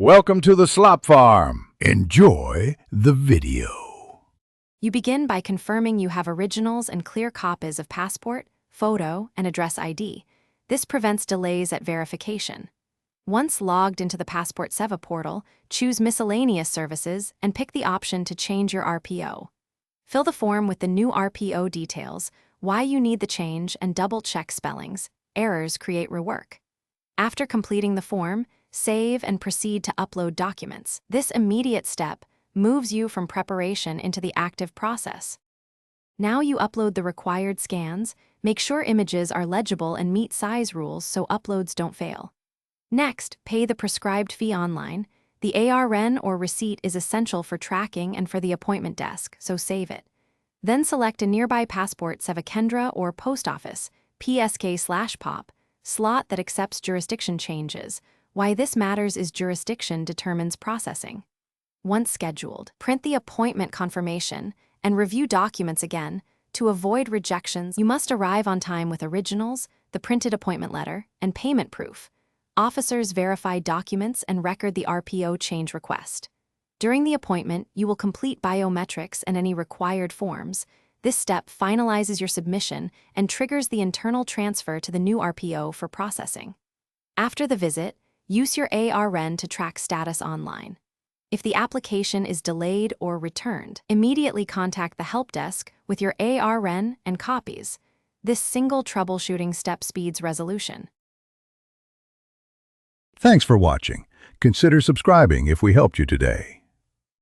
Welcome to the Slop Farm. Enjoy the video. You begin by confirming you have originals and clear copies of passport, photo, and address ID. This prevents delays at verification. Once logged into the Passport Seva portal, choose Miscellaneous Services and pick the option to change your RPO. Fill the form with the new RPO details, why you need the change, and double-check spellings. Errors create rework. After completing the form, save and proceed to upload documents. This immediate step moves you from preparation into the active process. Now you upload the required scans, make sure images are legible and meet size rules so uploads don't fail. Next, pay the prescribed fee online. The ARN or receipt is essential for tracking and for the appointment desk, so save it. Then select a nearby Passport Seva Kendra or Post Office, PSK/POP, slot that accepts jurisdiction changes. Why this matters is jurisdiction determines processing. Once scheduled, print the appointment confirmation and review documents again. To avoid rejections, you must arrive on time with originals, the printed appointment letter, and payment proof. Officers verify documents and record the RPO change request. During the appointment, you will complete biometrics and any required forms. This step finalizes your submission and triggers the internal transfer to the new RPO for processing. After the visit, use your ARN to track status online. If the application is delayed or returned, immediately contact the help desk with your ARN and copies. This single troubleshooting step speeds resolution. Thanks for watching. Consider subscribing if we helped you today.